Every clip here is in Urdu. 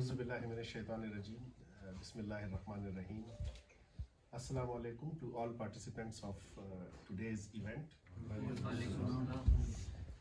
A'udhu billahi minash shaitanir rajim. Bismillahir rahmanir rahim. Assalamu alaikum to all participants of today's event.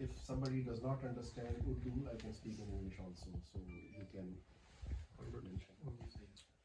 If somebody does not understand Urdu, I can speak in English also, so you can mention.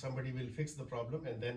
somebody will fix the problem and then,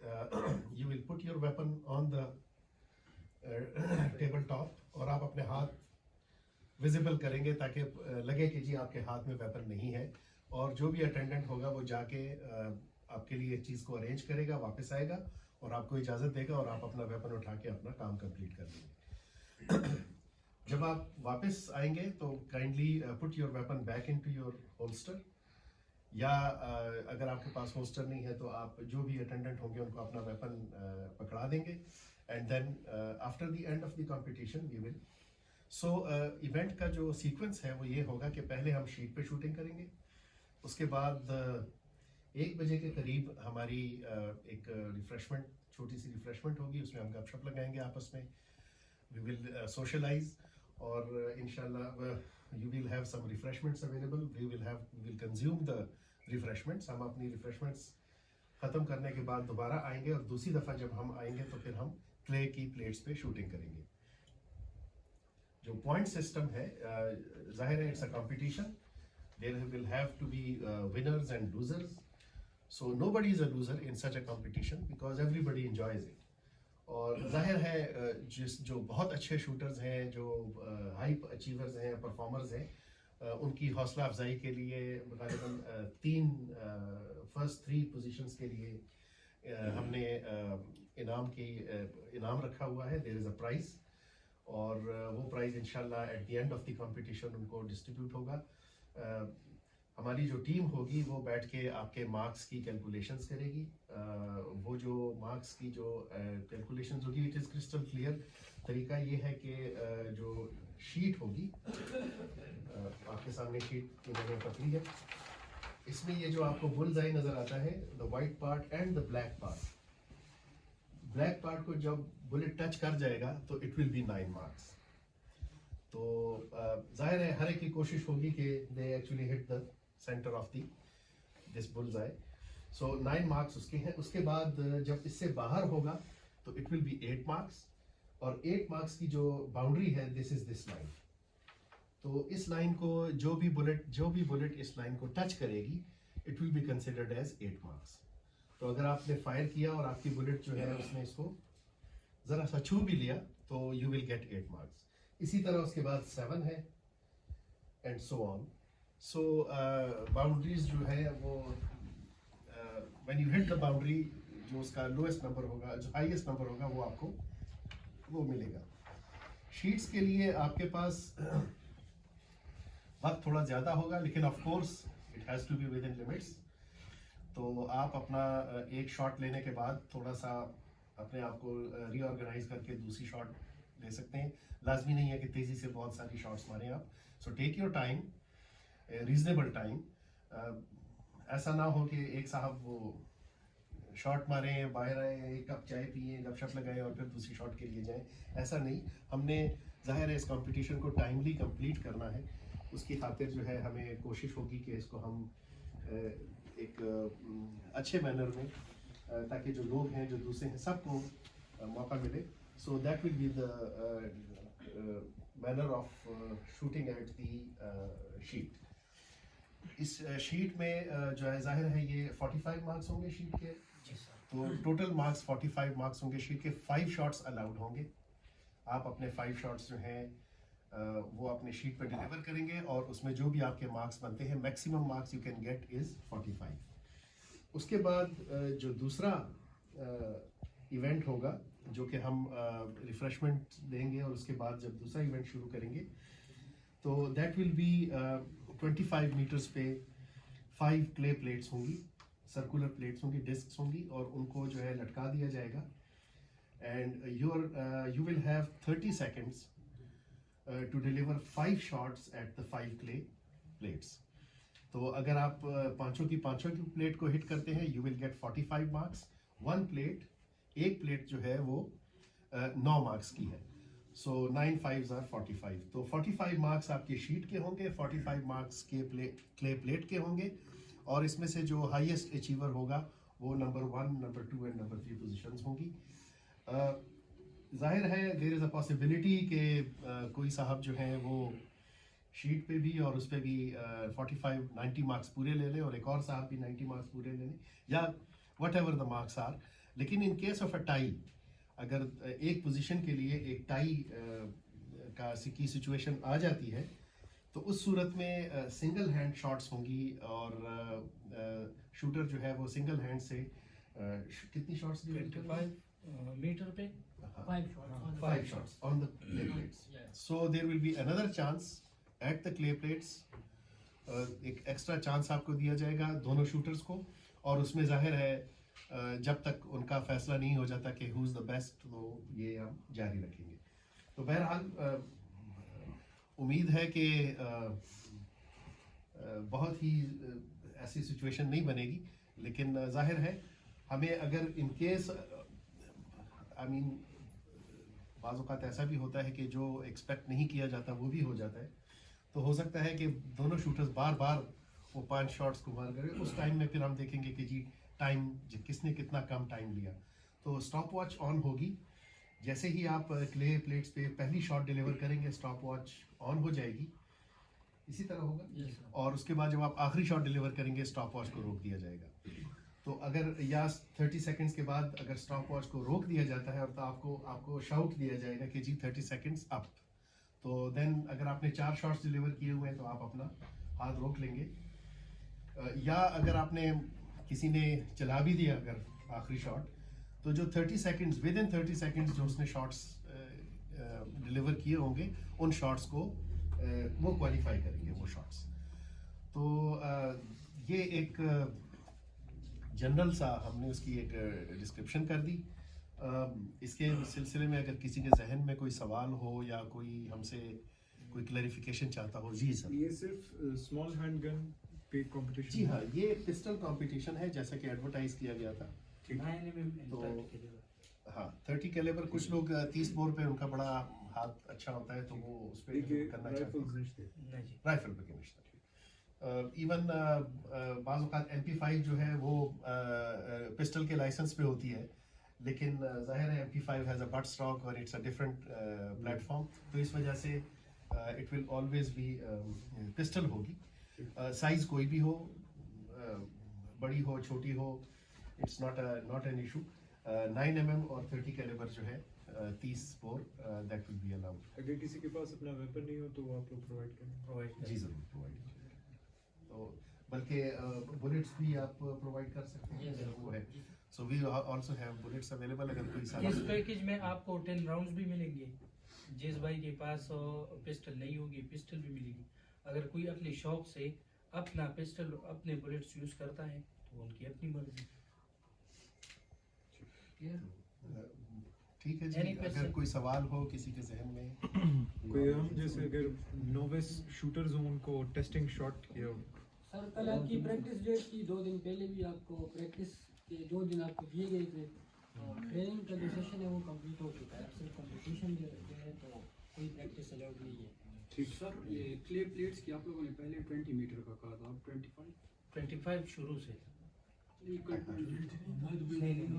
you will put your weapon on the table top اور آپ اپنے ہاتھ ویزیبل کریں گے تاکہ لگے کہ جی آپ کے ہاتھ میں ویپن نہیں ہے, اور جو بھی اٹینڈنٹ ہوگا وہ جا کے آپ کے لیے اس چیز کو ارینج کرے گا, واپس آئے گا اور آپ کو اجازت دے گا اور آپ اپنا ویپن اٹھا کے اپنا کام کمپلیٹ کر لیں گے. جب آپ واپس آئیں گے تو kindly put your weapon back in to your holster, یا اگر آپ کے پاس ہولسٹر نہیں ہے تو آپ جو بھی اٹینڈنٹ ہوں گے ان کو اپنا ویپن پکڑا دیں گے. And then after the end of the competition we will. So event کا جو سیکوینس ہے وہ یہ ہوگا کہ پہلے ہم شیٹ پہ شوٹنگ کریں گے, اس کے بعد 1 بجے کے قریب ہماری ایک ریفریشمنٹ, چھوٹی سی ریفریشمنٹ ہوگی, اس میں ہم گپ شپ لگائیں گے آپس میں, وی ول سوشلائز, اور انشاءاللہ you will have some refreshments available, we will consume the refreshments. ہم اپنی ریفریشمنٹس ختم کرنے کے بعد دوبارہ آئیں گے, اور دوسری دفعہ جب ہم آئیں گے تو پھر ہم کلے کی پلیٹس پہ شوٹنگ کریں گے. جو پوائنٹ سسٹم ہے, ظاہر ہے it's a competition, there will have to be winners and losers, so nobody is a loser in such a competition because everybody enjoys it. اور ظاہر ہے جو بہت اچھے شوٹرز ہیں, جو ہائی اچیورز ہیں, پرفارمرز ہیں, ان کی حوصلہ افزائی کے لیے غالباً 3 فرسٹ 3 پوزیشنز کے لیے ہم نے انعام رکھا ہوا ہے. دیر از اے پرائز, اور وہ پرائز انشاءاللہ at the end of the competition ان کو ڈسٹریبیوٹ ہوگا. ہماری جو ٹیم ہوگی وہ بیٹھ کے آپ کے مارکس کی کیلکولیشنز کرے گی. وہ جو مارکس کی جو کیلکولیشنز ہوگی, اٹ از کرسٹل کلیئر. طریقہ یہ ہے کہ جو شیٹ ہوگی, آپ کے سامنے شیٹ کی میں نے پتلی ہے, اس میں یہ جو آپ کو بلز آئی نظر آتا ہے, دا white part and the black part. Black part کو جب بلٹ ٹچ کر جائے گا تو اٹ ول بی 9 مارکس. تو ظاہر ہے ہر ایک کی کوشش ہوگی کہ they actually hit the centre of the this bullseye. So 9 marks اس کے ہیں. اس کے بعد جب اس سے باہر ہوگا تو اٹ ول بی 8 مارکس, اور 8 مارکس کی جو باؤنڈری ہے, دس از دس لائن. تو اس لائن کو جو بھی بلٹ اس لائن کو ٹچ کرے گی, it will be considered as 8 marks. تو اگر آپ نے فائر کیا اور آپ کی بلٹ جو ہے اس نے اس کو ذرا سا چھو بھی لیا تو یو ول گیٹ 8 مارکس. اسی طرح اس کے بعد 7 ہے and so on. So boundaries جو ہے وہ when you hit the boundary, جو اس کا لوئسٹ نمبر ہوگا, جو ہائیسٹ نمبر ہوگا, وہ آپ کو وہ ملے گا. شیٹس کے لیے آپ کے پاس وقت تھوڑا زیادہ ہوگا, لیکن of course it has to be within limits. تو آپ اپنا ایک شاٹ لینے کے بعد تھوڑا سا اپنے آپ کو ری آرگنائز کر کے دوسری شاٹ لے سکتے ہیں. لازمی نہیں ہے کہ تیزی سے بہت ساری شاٹس ماریں آپ. So take your time, reasonable time. ایسا نہ ہو کہ ایک صاحب وہ شاٹ ماریں, باہر آئیں, ایک کپ چائے پئیں, گپ شپ لگائیں اور پھر دوسری شاٹ کے لیے جائیں. ایسا نہیں. ہم نے ظاہر ہے اس کمپٹیشن کو ٹائملی کمپلیٹ کرنا ہے. اس کی خاطر جو ہے ہمیں کوشش ہوگی کہ اس کو ہم ایک اچھے مینر میں, تاکہ جو لوگ ہیں, جو دوسرے ہیں, سب کو موقع ملے. So that will be the manner of shooting at the sheet. اس شیٹ میں جو ہے ظاہر ہے یہ 45 مارکس ہوں گے شیٹ کے. تو ٹوٹل مارکس 45 مارکس ہوں گے شیٹ کے. 5 شاٹس الاؤڈ ہوں گے. آپ اپنے 5 شاٹس جو ہیں وہ اپنے شیٹ پہ ڈیلیور کریں گے, اور اس میں جو بھی آپ کے مارکس بنتے ہیں, maximum marks you can get is 45. اس کے بعد جو دوسرا ایونٹ ہوگا, جو کہ ہم ریفریشمنٹ دیں گے, اور اس کے بعد جب دوسرا ایونٹ شروع کریں گے تو دیٹ ول بی 25 میٹرز پہ 5 کلے پلیٹس ہوں گی, سرکولر پلیٹس ہوں گی, ڈسکس ہوں گی, اور ان کو جو ہے لٹکا دیا جائے گا. And you will have 30 seconds to deliver 5 shots at the 5 clay plates. تو اگر آپ پانچوں کی پلیٹ کو ہٹ کرتے ہیں, you will get 45 marks. 1 plate, ایک پلیٹ جو ہے وہ 9 مارکس کی ہے. سو 9 5s are 45. تو 45 مارکس آپ کے شیٹ کے ہوں گے, 45 مارکس کے کلے پلیٹ کے ہوں گے, اور اس میں سے جو ہائیسٹ اچیور ہوگا وہ number 1, number 2 and number 3 positions ہوں گی. ظاہر ہے دیر از اے پاسبلٹی کہ کوئی صاحب جو ہیں وہ شیٹ پہ بھی اور اس پہ بھی 90 مارکس پورے لے لیں, اور ایک اور صاحب بھی 90 مارکس پورے لے لیں, یا whatever the marks are. لیکن in case of a tie, اگر ایک پوزیشن کے لیے ایک ٹائی کی سچویشن آ جاتی ہے تو اس صورت میں سنگل ہینڈ شاٹس ہوں گی, اور شوٹر جو ہے وہ سنگل ہینڈ سے کتنی شاٹس 25 میٹر پہ 5 shots on the clay plates. So there will be another chance at the clay plates. ایک ایکسٹرا چانس آپ کو دیا جائے گا دونوں شوٹرز کو, اور اس میں ظاہر ہے جب تک ان کا فیصلہ نہیں ہو جاتا کہ ہو از دا بیسٹ, تو یہ ہم جاری رکھیں گے. تو بہرحال امید ہے کہ بہت ہی ایسی سچویشن نہیں بنے گی, لیکن ظاہر ہے ہمیں اگر ان کیس آئی مین بعض اوقات ایسا بھی ہوتا ہے کہ جو ایکسپیکٹ نہیں کیا جاتا وہ بھی ہو جاتا ہے, تو ہو سکتا ہے کہ دونوں شوٹرز بار بار وہ 5 شاٹس کو مار کریں. اس ٹائم میں پھر ہم دیکھیں گے کہ جی ٹائم کس نے کتنا کم ٹائم لیا. تو اسٹاپ واچ آن ہوگی, جیسے ہی آپ کلے پلیٹس پہ پہلی شاٹ ڈیلیور کریں گے اسٹاپ واچ آن ہو جائے گی, اسی طرح ہوگا. اور اس کے بعد جب آپ آخری شاٹ ڈیلیور کریں گے اسٹاپ واچ کو روک دیا جائے گا. تو اگر یا 30 سیکنڈس کے بعد اگر اسٹاپ واچ کو روک دیا جاتا ہے اور تو آپ کو شاؤٹ دیا جائے گا کہ جی 30 سیکنڈس اپ, تو دین اگر آپ نے 4 شاٹس ڈیلیور کیے ہوئے ہیں تو آپ اپنا ہاتھ روک لیں گے. یا اگر آپ نے کسی نے چلا بھی دیا اگر آخری شاٹ, تو جو 30 سیکنڈز ود ان 30 سیکنڈز جو اس نے شاٹس ڈیلیور کیے ہوں گے ان شاٹس کو وہ کوالیفائی کریں گے وہ شاٹس. تو یہ ایک جنرل سا ہم نے اس کی ایک ڈسکرپشن کر دی. اس کے سلسلے میں اگر کسی کے ذہن میں کوئی سوال ہو یا کوئی ہم سے کوئی کلیریفیکیشن چاہتا ہو. جی سر. یہ صرف اسمال ہینڈ گن پہ کمپٹیشن؟ جی ہاں, یہ پسٹل کمپٹیشن ہے جیسا کہ ایڈورٹائز کیا گیا تھا. تو ہاں 30 کیلیبر, کچھ لوگ 30 بور پہ ان کا بڑا ہاتھ اچھا ہوتا ہے تو وہ اس پہ کرنا چاہتے ہیں. رائفل پہ نہیں. ایون بعض اوقات MP5 جو ہے وہ پسٹل کے لائسنس پہ ہوتی ہے, لیکن ظاہر ہے MP5 has a butt stock اور it's a different platform, تو اس وجہ سے it will always be pistol ہوگی. سائز کوئی بھی ہو, بڑی ہو چھوٹی ہو, it's not an issue. 9mm اور 30 کیلیبر جو ہے 30 bore that will be allowed. اگر کسی کے پاس اپنا ویپن نہیں ہو تو وہ آپ لوگ پرووائڈ کریں؟ جی ضرور پرووائڈ کریں. تو بلکہ بلیٹس بھی آپ پرووائڈ کر سکتے ہیں, وہ ہے. سو وی آلسو ہیو بلیٹس اویلیبل. اگر کوئی اس پیکیج میں آپ کو 10 راؤنڈز بھی ملیں گے. جس بھائی کے پاس پسٹل نہیں ہوگی پسٹل بھی ملے گی. اگر کوئی اپنے شوق سے اپنا پسٹل اپنے بلیٹس یوز کرتا ہے تو ان کی اپنی مرضی. ٹھیک ہے جی. اگر کوئی سوال ہو کسی کے ذہن میں, کوئی ہم جیسے اگر نوویس شوٹرز ہوں ان کو ٹیسٹنگ شاٹ کیا ہو. سر کل آپ کی پریکٹس ڈیٹ تھی, 2 دن پہلے بھی آپ کو پریکٹس کے 2 دن آپ کو دیے گئے تھے. ٹریننگ کا جو سیشن ہے وہ کمپلیٹ ہو چکا ہے. اب صرف کمپٹیشن جو ہے تو کوئی پریکٹس الاؤڈ نہیں ہے. ٹھیک سر, یہ کلے پلیٹس کی آپ لوگوں نے پہلے 20 میٹر کا کہا تھا, اب 25 شروع سے تھا.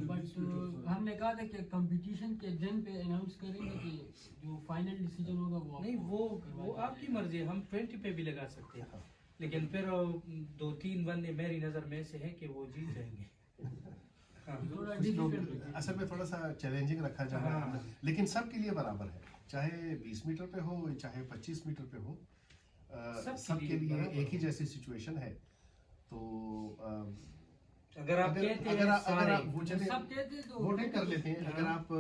بٹ ہم نے کہا تھا کہ کمپٹیشن کے دن پہ اناؤنس کریں گے کہ جو فائنل ڈیسیجن ہوگا وہ نہیں, وہ آپ کی مرضی ہے. ہم 20 پہ بھی لگا سکتے ہیں, لیکن پھر 2-3 بندے میری نظر میں سے ہیں کہ وہ جیت جائیں گے. اصل میں تھوڑا سا چیلنجنگ رکھا جا رہا ہے, لیکن سب کے لیے برابر ہے, چاہے 20 میٹر پہ ہو چاہے 25 میٹر پہ ہو, سب کے لیے ایک ہی جیسی سچویشن ہے. تو اگر آپ کہتے ہیں ووٹنگ کر لیتے ہیں, اگر آپ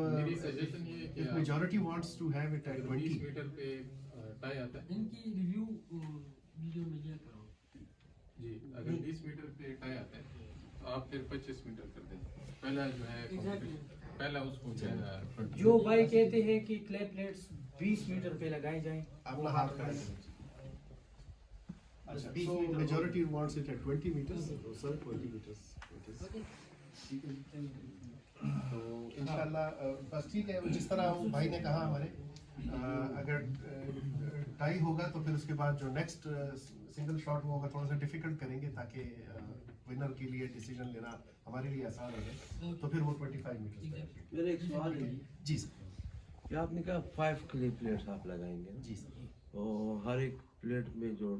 majority wants to have it at 20 metre پہ ٹائی آتا ہے. ان کی ریویو ویڈیو میں دیا کرو. جی, اگر 20 میٹر پہ ٹائی آتا ہے تو آپ پھر 25 میٹر کر دیں. پہلا جو ہے پہلا اس کو جو بھائی کہتے ہیں کہ کلے پلیٹس 20 میٹر پہ لگائے جائیں, اپنا ہاتھ کھڑا کریں. So majority wants it at 20 meters. So 20 meters. تو انشاءاللہ بس ٹھیک ہے. جس طرح بھائی نے کہا ہمارے, اگر ٹائی ہوگا تو پھر اس کے بعد جو نیکسٹ سنگل شاٹ وہ ہوگا تھوڑا سا ڈیفیکلٹ کریں گے تاکہ ونر کے لیے ڈیسیجن لینا ہمارے لیے آسان ہو جائے. تو پھر وہ 25 میٹر. میرا ایک سوال ہے جی سر. کہ آپ نے کہا 5 کلے پلیٹس آپ لگائیں گے. جی سر. تو ہر ایک پلیٹ میں جو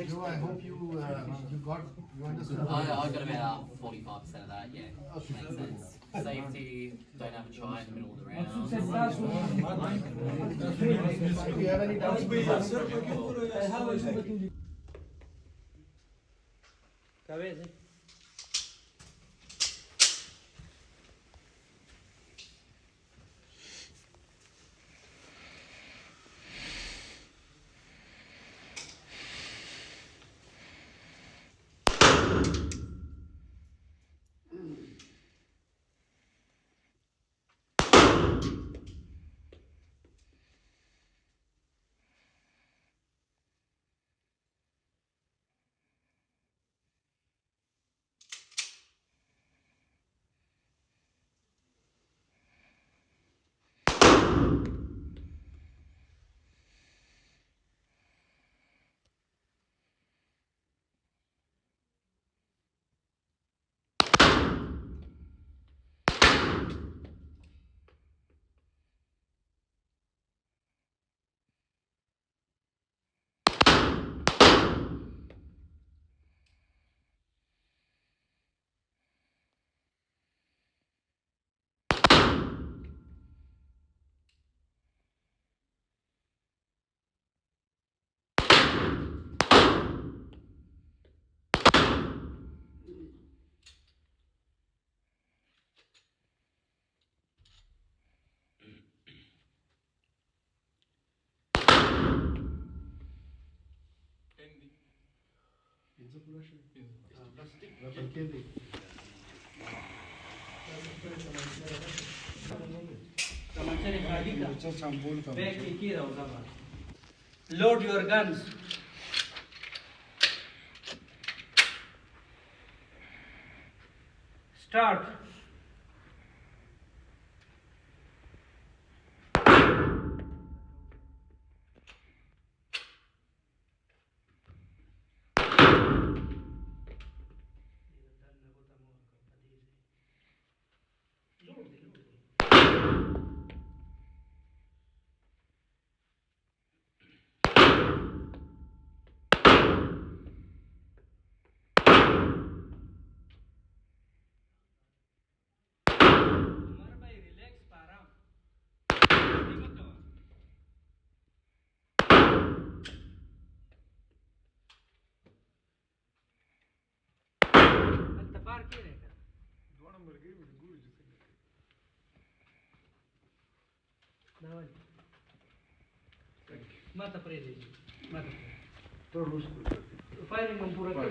Joe, I hope you understood. I got about 45% of that, yeah. Okay. Makes sense. Safety, don't have a try in the middle of the round. If you have any doubts, please ask. Cabeza. Load your guns. Start. Давай. Mata pre deci. Mata pre. Firing am pura kare.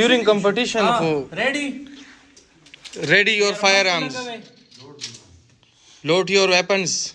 During competition, Ready. ready your firearms, load your weapons.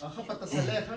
خبط السلاحة.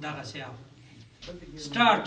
The غسيا. Start.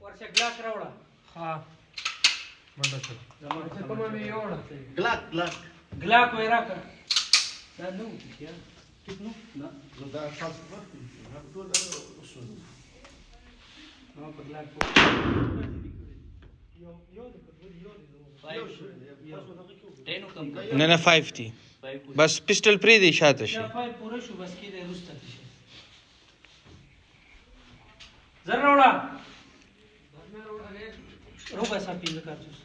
ورشه گلاک راوړه ها منډه شو زموږ کومه مې یوړه گلاک وای راکړه دا نو کیا کتنو نه ده خاص وقت هبطول أصول. نو په گلاک نه نه 5 دي بس پسټل پری دی شاته شي دا فای پوره شو بس کې د روسته شي زر راوړه روبه سپین کارتوس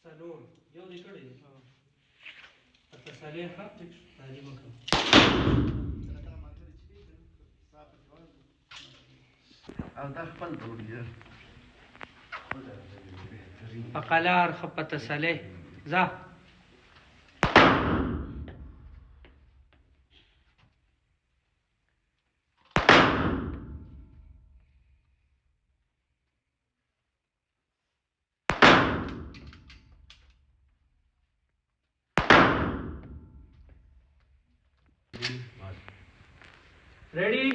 سالون یو دې کړی اته سالې خط تعلیم وکړه او ده خپل ډول دی. فقلار خبط سالې ذا Ready?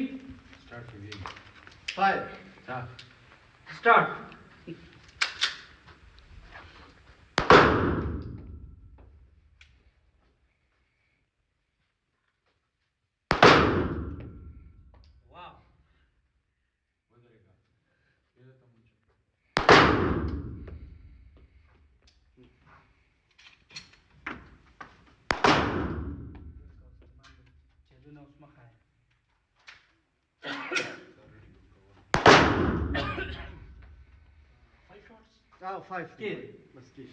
Fire. Start. Wow. جدنا اسمه خايف. Five. كده. بس كيف؟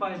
5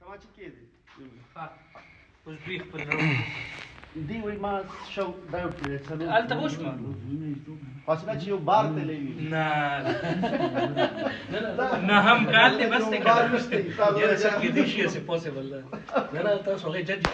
تماشي كده. وش بريف بالراوند دي وين ما شو دايو كده. أنت وش ما فاسمعت شو بارت اللي نا هم قالت بس يا شكلي دي شيء سي possible لا تاسو غير جد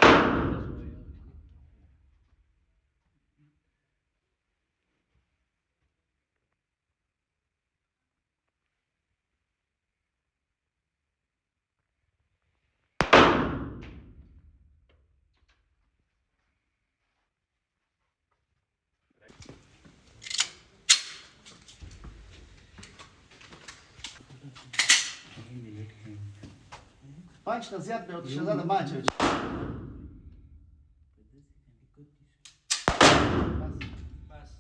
Panç da ziyad be otuşa da maç. بس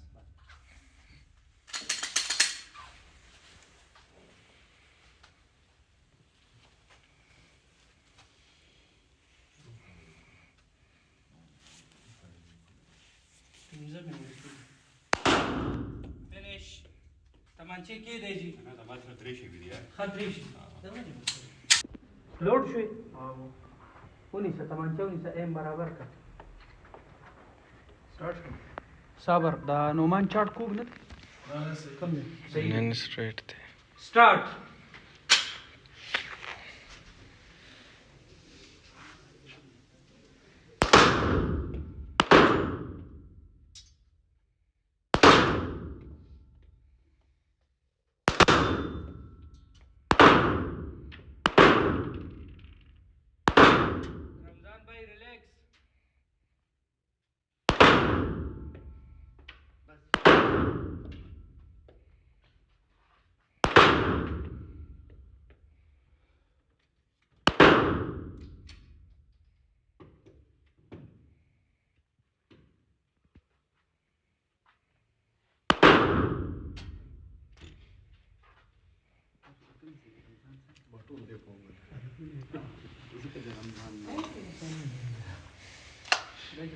finish تمانچه کې دی جی خط ریشي لوډ شوی ونیسه تمانچه ونیسه ایم برابر کا صابر دا نومان چارٹ کوب نه کم دی صحیح نن سټریټ دی سٹارٹ رمضان بھائی ریلیکس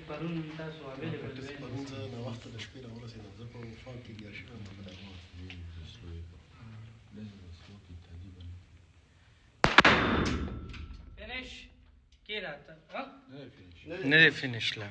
پرون تاسو اویلیبل فinish کې راته ها نه دی فینیش لا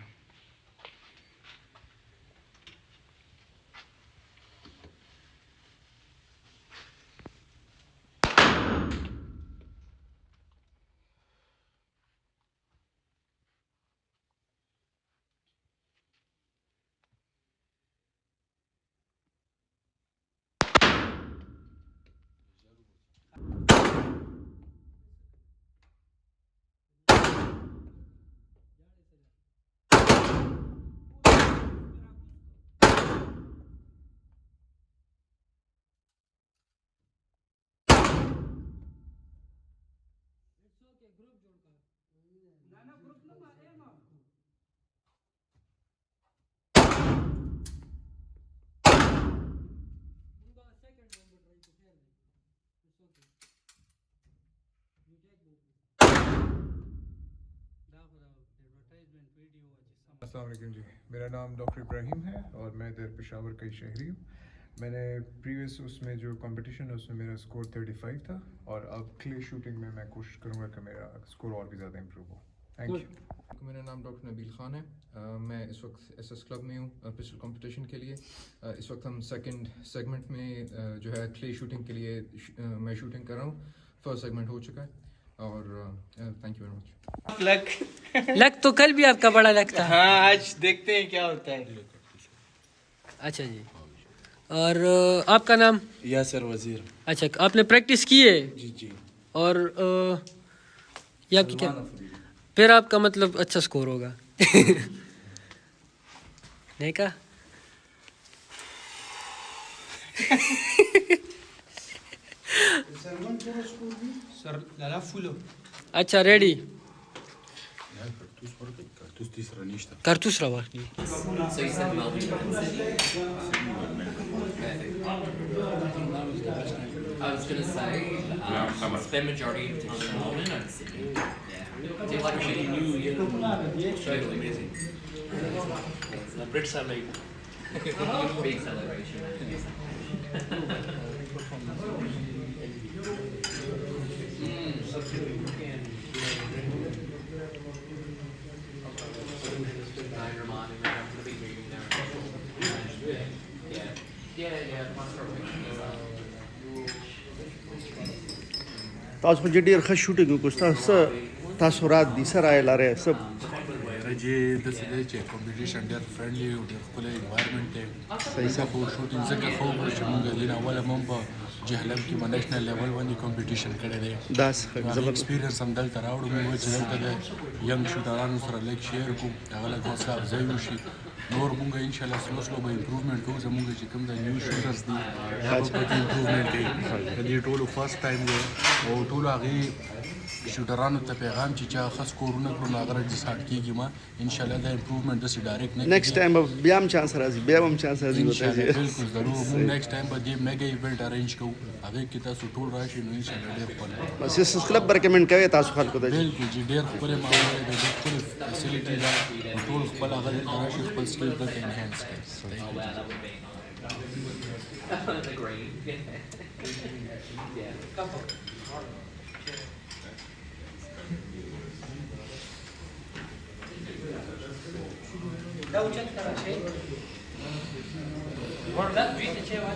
السلام علیکم جی، میرا نام ڈاکٹر ابراہیم ہے اور میں ادھر پشاور کا ہی شہری ہوں. میں نے پریویس اس میں جو کمپٹیشن ہے اس میں میرا اسکور 35 تھا اور اب کلے شوٹنگ میں کوشش کروں گا کہ میرا اسکور اور بھی زیادہ امپروو ہو. Thank you. میرا نام ڈاکٹر نبیل خان ہے. میں اس وقت ایس ایس کلب میں ہوں پسٹل کمپٹیشن کے لیے. اس وقت ہم سیکنڈ سیگمنٹ میں جو ہے کلے شوٹنگ کے لیے میں شوٹنگ کر رہا ہوں. فرسٹ سیگمنٹ ہو چکا ہے اور تھینک یو ویری مچ. لک تو کل بھی آپ کا بڑا لک تھا. ہاں آج دیکھتے ہیں کیا ہوتا ہے. اچھا جی، اور آپ کا نام؟ یاسر وزیر. اچھا، آپ نے پریکٹس کی ہے؟ جی جی. اور یا کیا پھر آپ کا مطلب اچھا سکور ہوگا. نہیں کہا اچھا ریڈی کارتوس روا. So you said Melbourne. I was going to say, spend majority of the time in Melbourne and Sydney. Yeah. Do you like Australia? Australia amazing. The Brits are like big celebration. تاسو خو ډېر ښه شوټینګ وکړو. تاثرات دي سره لاره سب رجی د سده چې کمپټیشن ډېر فرندلی او ډېر ښکلی انوایرمنټ دی. صحیح خو شوټینګ ځکه خو چې موږ دین اوله مم په جهلم کې په نېشنل لیول باندې کمپټیشن کړی دی. دا څه ایکسپیرینس هم دلته راوړو موږ چې دلته د ینګ شوټرانو سره لږ شیر کوو، هغه لږ حوصله افزایي وشي. نور مونږ انشاءالله سلو سلو به امپروومنټ کوو. زمونږ چې کوم د نیو شوټرز دي هغه به پکې امپروومنټ کوي. د دې ټولو فرسټ ټایم دی او ټولو هغې شوټرانو ته پیغام چې چا ښه سکورونه کړو نو هغه رجسټارټ کېږي. ما انشاءالله دا امپروومنټ داسې ډایرکټ نه نیکسټ ټایم به بیا هم چانس راځي، بیا هم چانس راځي. انشاءالله بالکل ضرور. مونږ نیکسټ ټایم به دې میګا ایونټ ارینج کوو، هغې کې تاسو ټول راشئ نو انشاءالله ډېر ښکلی. بس یس کلب به ریکمنډ کوئ تاسو خلکو ته؟ بالکل جی، ډېر ښکلی ماحول دی، ډېر ښکلی فیسیلیټي ده. ټول خپل هغه دلته راشي خپل سکل دلته انهانس کوي. The green. Yeah. uçak kadar şey. Orada büyük şey var.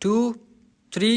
2 3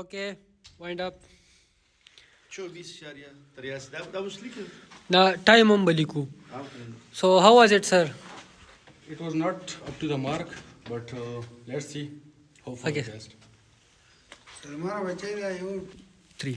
Okay, wind up. 24.83 that was leaking. Now time umbaliku. So how was it, sir? It was not up to the mark, but let's see. Hope for Okay. the best. 3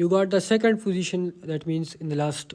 You got the second position, that means in the last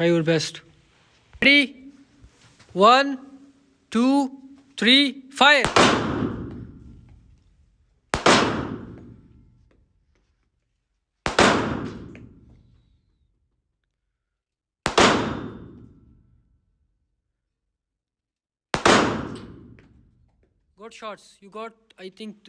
Try your best. Ready? 1 2 3 fire. Good shots. You got, I think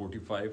45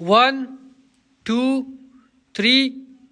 1 2 3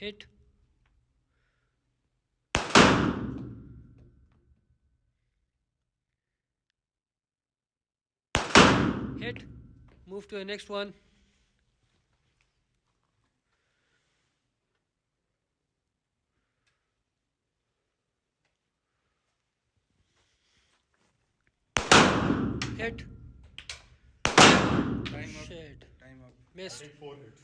Hit. Hit. Move to the next one. Hit. Shit. Missed.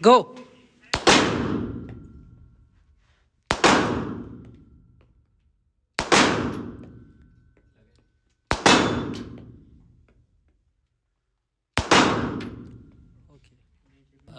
Go.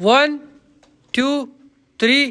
1 2 3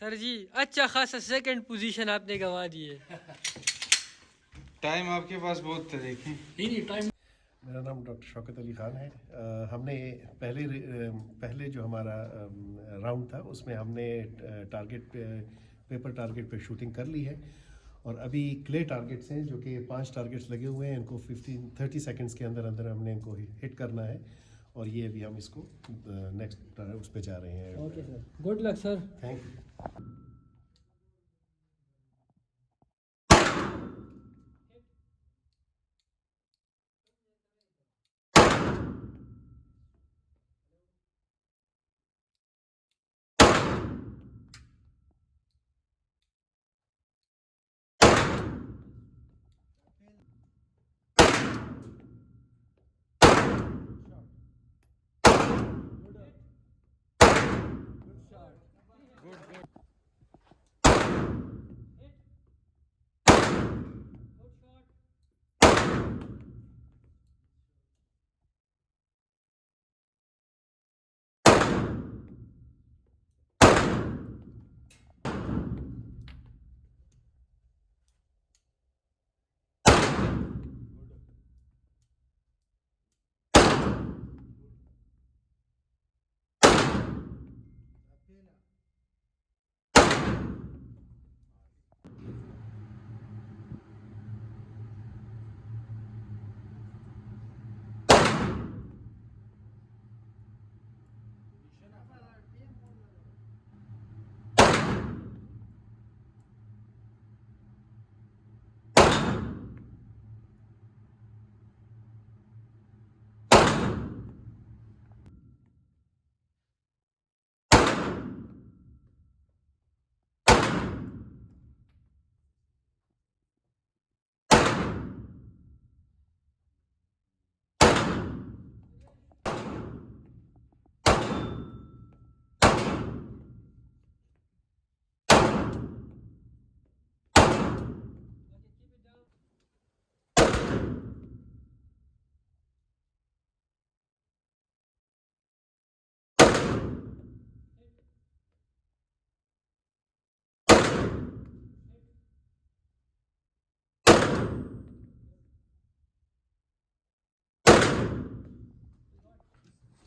سر جی اچھا خاصا سیکنڈ پوزیشن آپ نے گنوا دی ہے. ٹائم آپ کے پاس بہت تھا دیکھیں. نہیں ٹائم. میرا نام ڈاکٹر شوکت علی خان ہے. ہم نے پہلے جو ہمارا راؤنڈ تھا اس میں ہم نے پیپر ٹارگٹ پہ شوٹنگ کر لی ہے اور ابھی کلے ٹارگٹس ہیں جو کہ 5 ٹارگٹس لگے ہوئے ہیں. ان کو 30 سیکنڈس کے اندر اندر ہم نے ان کو ہٹ کرنا ہے اور یہ ابھی ہم اس کو نیکسٹ اس پہ جا رہے ہیں. Okay sir, good luck sir. Thank you.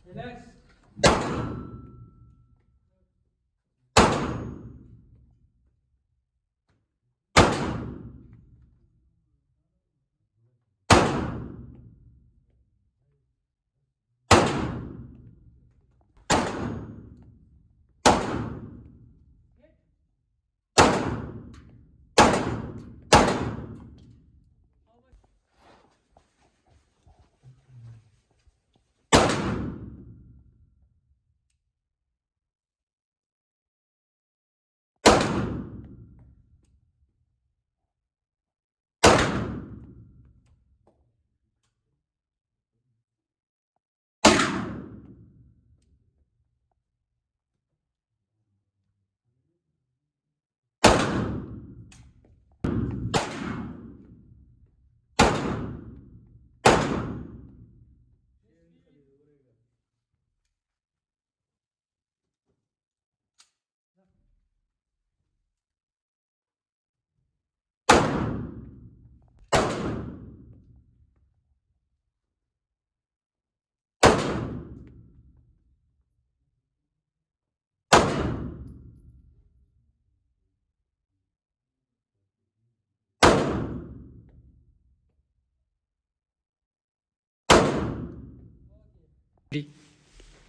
Relax.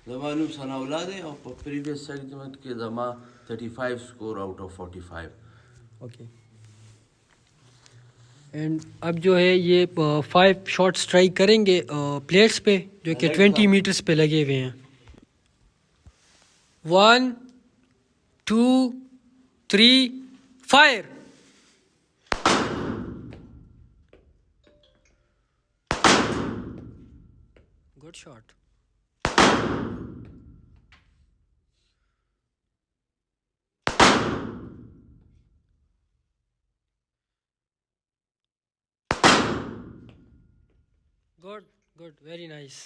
زمانو ثنا اولاد ہے اور پریویس سیگمنٹ کے زما 35 score out of 45. Okay. And اب جو ہے یہ 5 شاٹ اسٹرائک کریں گے پلیٹس پہ جو کہ 20 میٹرز پہ لگے ہوئے ہیں. 1 2 3 fire. Good shot. Good, good, very nice.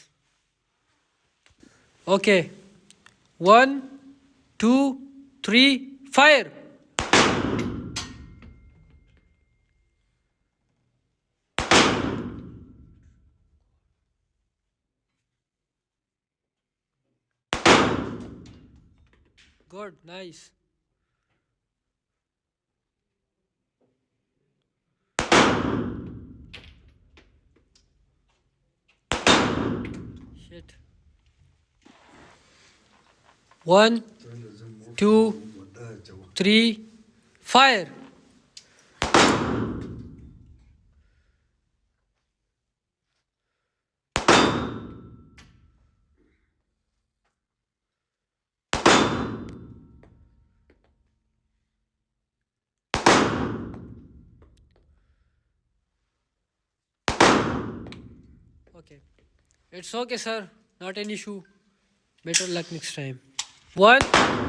Okay, 1 2 3 fire. Good, nice. Shit. 1, 2, 3, fire. Okay. It's okay, sir. Not an issue. Better luck next time. 1.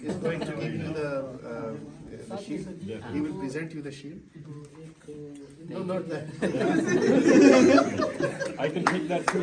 is going to give you the shield. He will present you the shield. No, not that. I can take that too.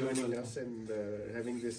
joining us and having this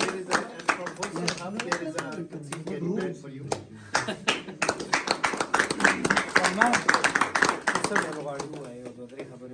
there is a and from both sides there is a carry bag for you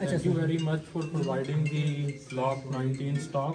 Thank you very much for providing the Glock 19 stock.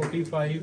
45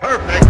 Perfect.